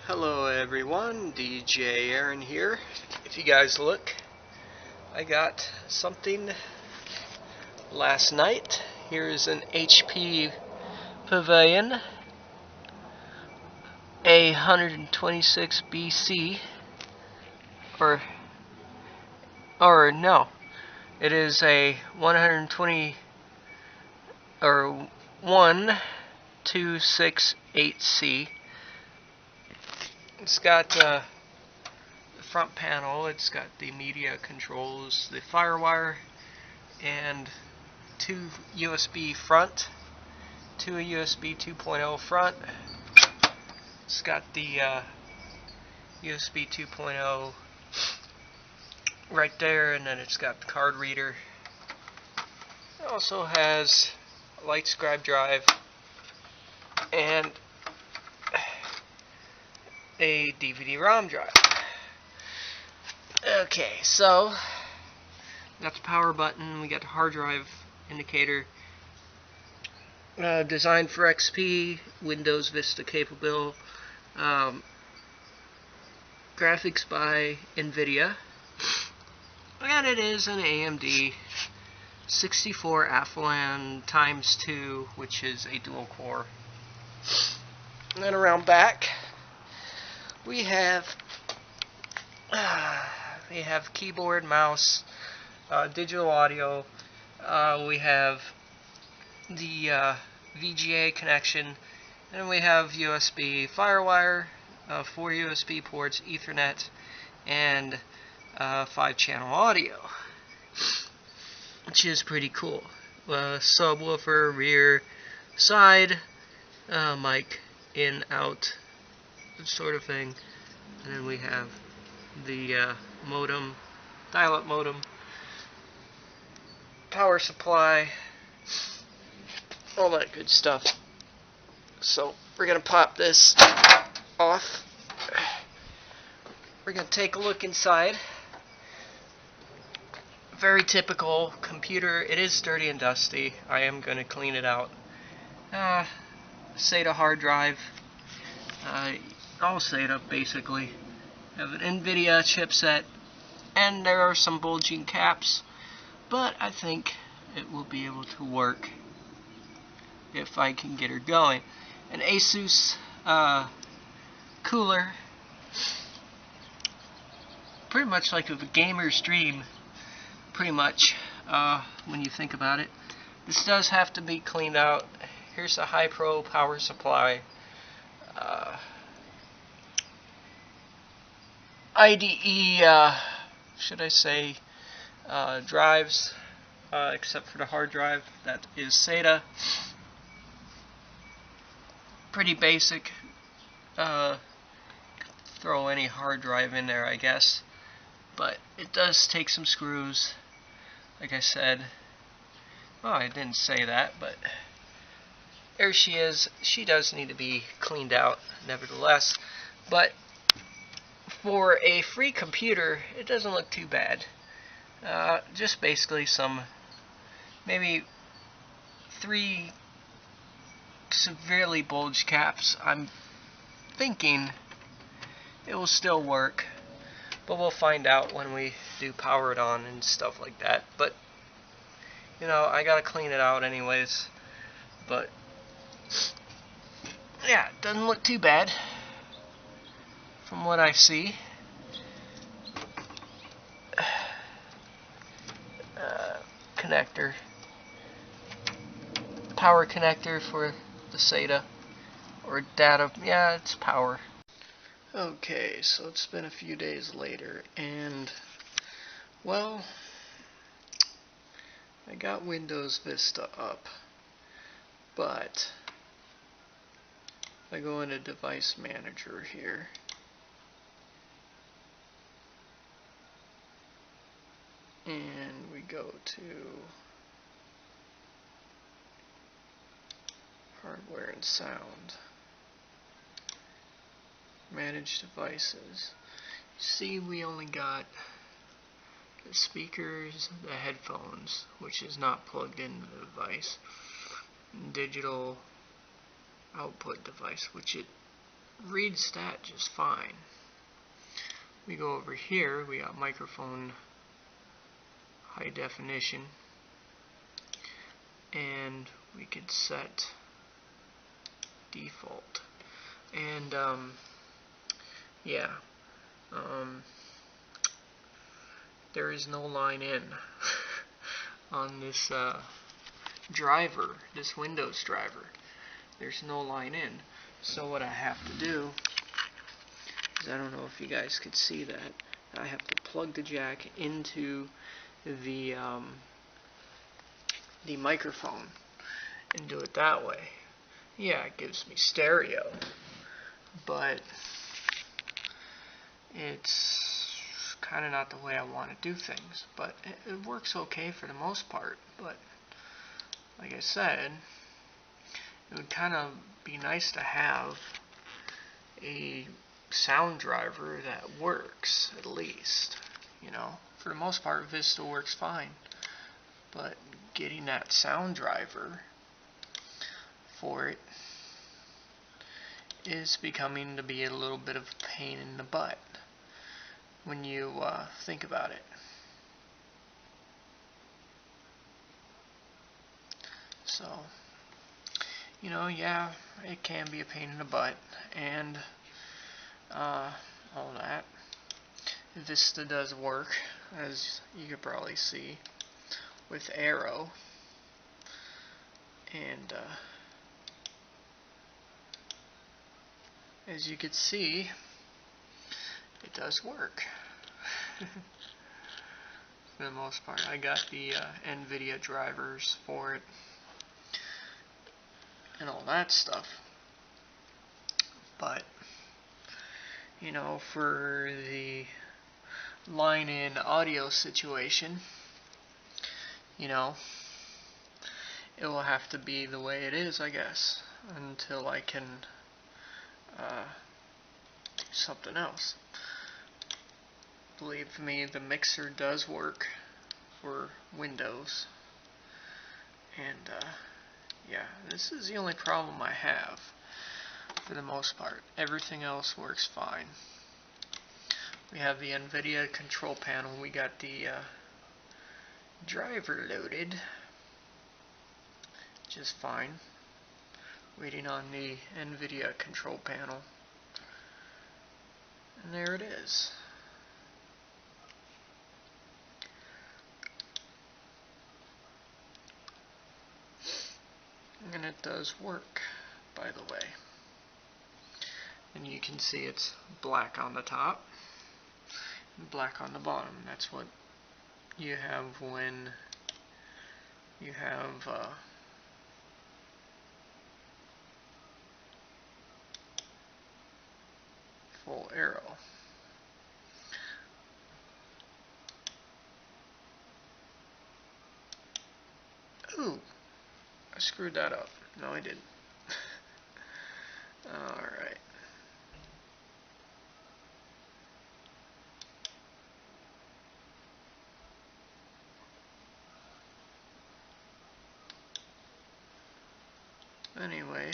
Hello everyone, DJ Aaron here. If you guys look, I got something last night. Here's an HP Pavilion A126 BC, or no, it is a 120 or 1268C. It's got the front panel, it's got the media controls, the FireWire, and two USB front, two USB 2.0 front. It's got the USB 2.0 right there, and then it's got the card reader. It also has a light scribe drive and a DVD-ROM drive. Okay, so got the power button, we got the hard drive indicator, designed for XP, Windows Vista capable, graphics by NVIDIA, and it is an AMD 64 Athlon ×2, which is a dual core. And then around back, we have keyboard, mouse, digital audio. We have the VGA connection, and we have USB, FireWire, 4 USB ports, Ethernet, and 5-channel audio, which is pretty cool. Subwoofer, rear, side, mic, in, out, sort of thing. And then we have the modem, dial-up modem, power supply, all that good stuff. So we're gonna pop this off. We're gonna take a look inside. Very typical computer. It is dirty and dusty. I am gonna clean it out. SATA hard drive. All SATA basically. Have an NVIDIA chipset, and there are some bulging caps, but I think it will be able to work if I can get her going. An Asus cooler, pretty much like a gamer's dream, pretty much, when you think about it. This does have to be cleaned out. Here's a Hi-Pro power supply. IDE, should I say, drives, except for the hard drive. That is SATA. Pretty basic. Throw any hard drive in there, I guess. But it does take some screws, like I said. Well, I didn't say that, but there she is. She does need to be cleaned out, nevertheless. But for a free computer, it doesn't look too bad. Just basically maybe 3 severely bulged caps. I'm thinking it will still work, but we'll find out when we do power it on and stuff like that. But you know, I gotta clean it out anyways. But yeah, it doesn't look too bad from what I see. Connector, power connector for the SATA or data. Yeah, it's power. Okay, so it's been a few days later, and well, I got Windows Vista up, but I go into Device Manager here, and we go to Hardware and Sound, Manage Devices. See, we only got the speakers, the headphones, which is not plugged into the device, digital output device, which it reads stat just fine. We go over here, we got microphone high definition, and we could set default. And yeah, there is no line in on this driver, this Windows driver. There's no line in. So what I have to do is, I don't know if you guys could see that, I have to plug the jack into the microphone and do it that way. Yeah, it gives me stereo, but it's kind of not the way I want to do things. But it works okay for the most part. But like I said, it would kind of be nice to have a sound driver that works, at least. You know, for the most part, Vista works fine. But getting that sound driver for it is becoming to be a little bit of a pain in the butt when you think about it. So, you know, yeah, it can be a pain in the butt, and all that. Vista does work, as you could probably see, with Aero, and as you can see, it does work. For the most part, I got the NVIDIA drivers for it and all that stuff. But, you know, for the line-in audio situation, you know, it will have to be the way it is, I guess, until I can do something else. Believe me, the mixer does work for Windows, and yeah, this is the only problem I have for the most part. Everything else works fine. We have the NVIDIA control panel. We got the driver loaded just fine. Waiting on the NVIDIA control panel. And there it is. And it does work, by the way. And you can see it's black on the top and black on the bottom. That's what you have when you have full Aero. Ooh, I screwed that up. No, I didn't. Alright. Anyway,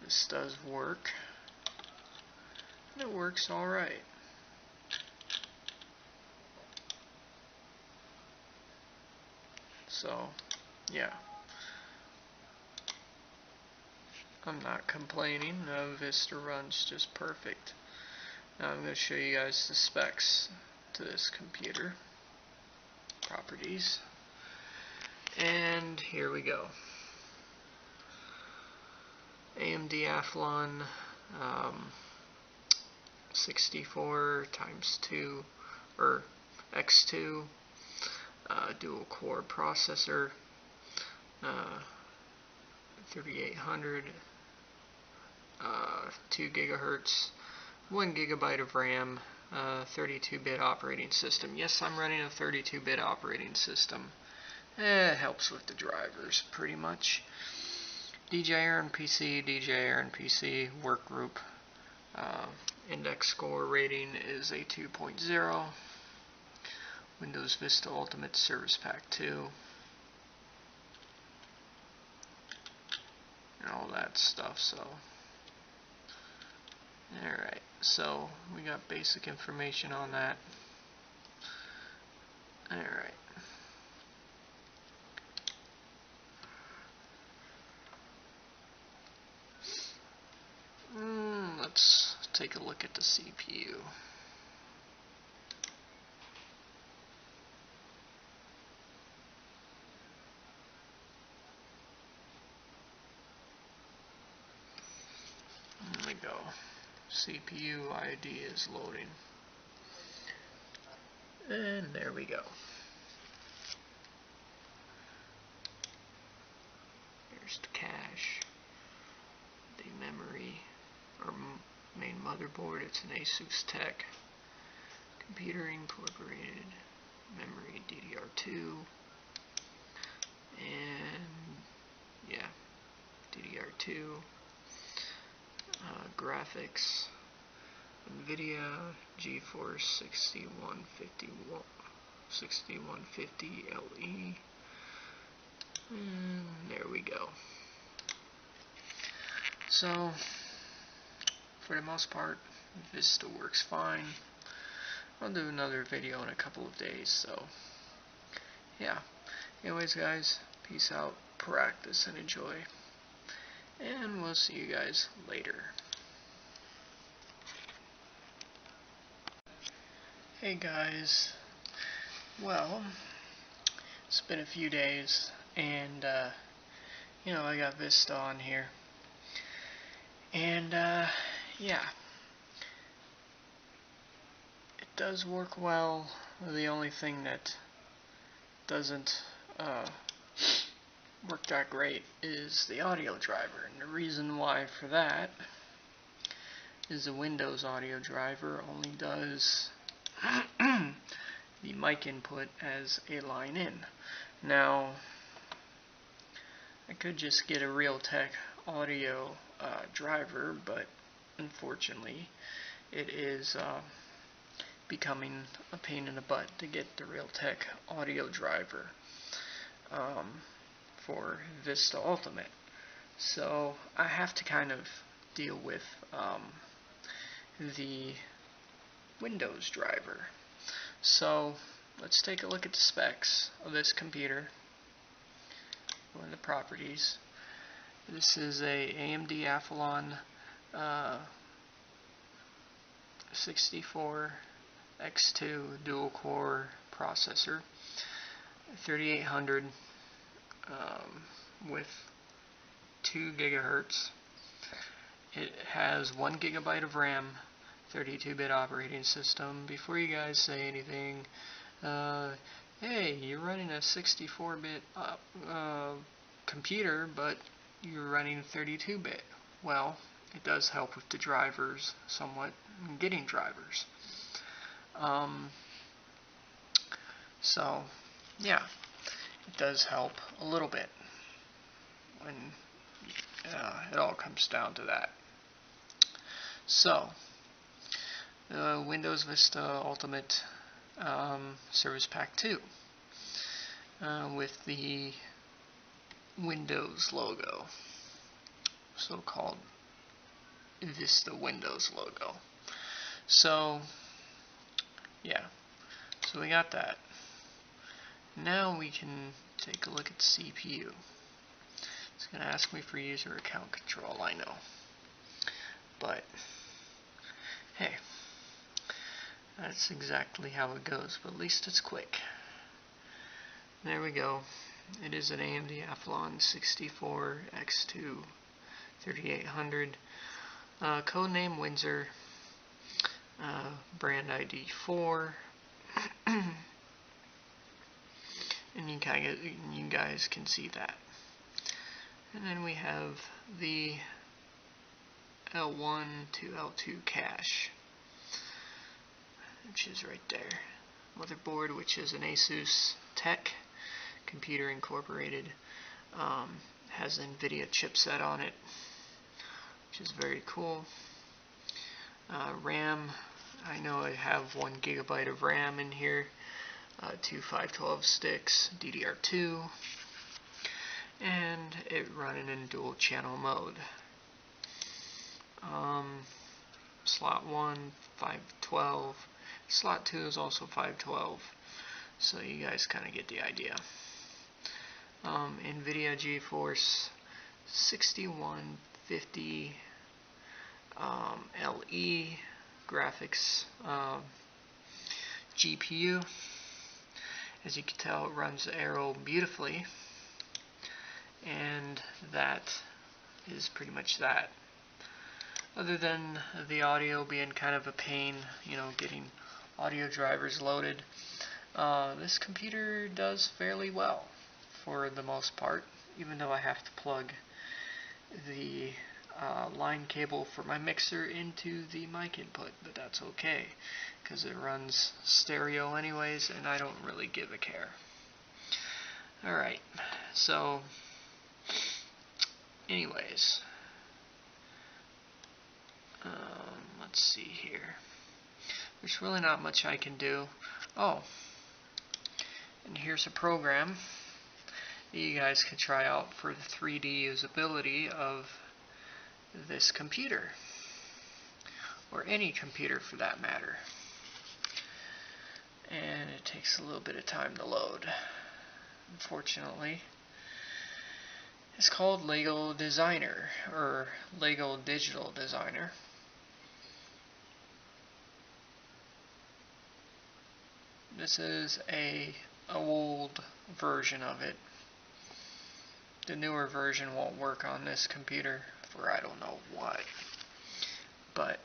this does work. And it works alright. So, yeah. I'm not complaining. Vista runs just perfect. Now I'm going to show you guys the specs to this computer. Properties. And here we go. AMD Athlon 64 times 2 or X2 dual core processor, 3800, 2 gigahertz, 1 gigabyte of RAM, 32-bit operating system. Yes, I'm running a 32-bit operating system. It helps with the drivers pretty much. DJI PC, DJI PC workgroup. Index score rating is a 2.0. Windows Vista Ultimate Service Pack 2. And all all that stuff. So alright, so we got basic information on that. Alright. Let's take a look at the CPU. There we go. CPU ID is loading. And there we go. Here's the cache, the memory, or main motherboard. It's an Asus Tech Computer Incorporated memory DDR2, and yeah, DDR2, graphics, NVIDIA GeForce 6150 LE, and there we go. So, for the most part, Vista works fine. I'll do another video in a couple of days, so yeah. Anyways guys, peace out, practice and enjoy, and we'll see you guys later. Hey guys, well, it's been a few days, and you know, I got Vista on here, and yeah, it does work well. The only thing that doesn't work that great is the audio driver, and the reason why for that is the Windows audio driver only does the mic input as a line in. Now, I could just get a Realtek audio driver, but unfortunately it is becoming a pain in the butt to get the Realtek audio driver for Vista Ultimate. So I have to kind of deal with the Windows driver. So let's take a look at the specs of this computer. Go into properties. This is a AMD Athlon 64X2 dual core processor, 3800 with 2 gigahertz. It has 1 gigabyte of RAM, 32-bit operating system. Before you guys say anything, hey, you're running a 64-bit computer, but you're running 32-bit. Well, it does help with the drivers somewhat, getting drivers. So, yeah, it does help a little bit when it all comes down to that. So, Windows Vista Ultimate Service Pack 2 with the Windows logo, so-called Vista Windows logo. So, yeah, so we got that. Now we can take a look at the CPU. It's going to ask me for user account control, I know. But, hey, that's exactly how it goes, but at least it's quick. There we go. It is an AMD Athlon 64X2 3800. Codename Windsor. Brand ID 4. And you guys can see that. And then we have the L1 to L2 cache, which is right there. Motherboard, which is an Asus Tech Computer Incorporated, has an NVIDIA chipset on it, which is very cool. RAM, I know I have 1 gigabyte of RAM in here. 2 512 sticks, DDR2, and a it running in dual channel mode. Slot 1, 512. Slot 2 is also 512. So you guys kind of get the idea. NVIDIA GeForce 6150 LE graphics GPU. As you can tell, it runs Aero beautifully, and that is pretty much that. Other than the audio being kind of a pain, you know, getting audio drivers loaded, this computer does fairly well for the most part, even though I have to plug the line cable for my mixer into the mic input, but that's okay because it runs stereo anyways, and I don't really give a care. Alright, so anyways, let's see here. There's really not much I can do. Oh, and here's a program that you guys can try out for the 3D usability of this computer, or any computer for that matter. And it takes a little bit of time to load, unfortunately. It's called Lego Designer, or Lego Digital Designer. This is a old version of it. The newer version won't work on this computer for I don't know what, but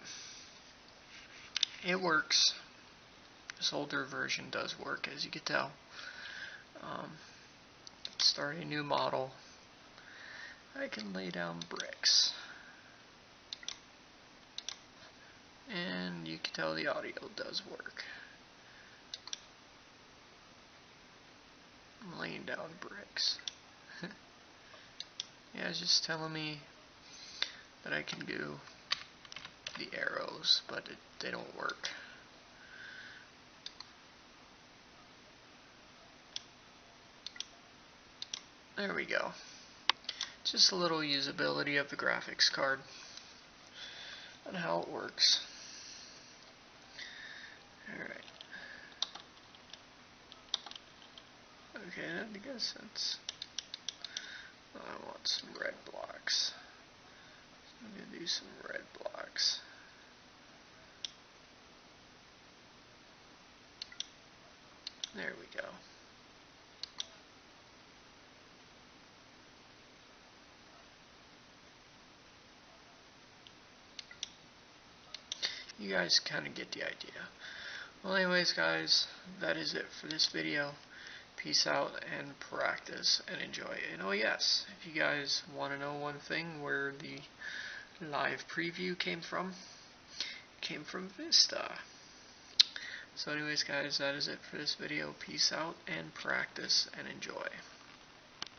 it works. This older version does work, as you can tell. Start a new model. I can lay down bricks, and you can tell the audio does work. I'm laying down bricks. Yeah, it's just telling me that I can do the arrows, but they don't work. There we go. Just a little usability of the graphics card and how it works. Alright. Okay, that makes sense. I want some red blocks. I'm going to do some red blocks. There we go. You guys kind of get the idea. Well, anyways, guys, that is it for this video. Peace out and practice and enjoy. And oh yes, if you guys want to know one thing, where the live preview came from, it came from Vista. So anyways, guys, that is it for this video. Peace out and practice and enjoy.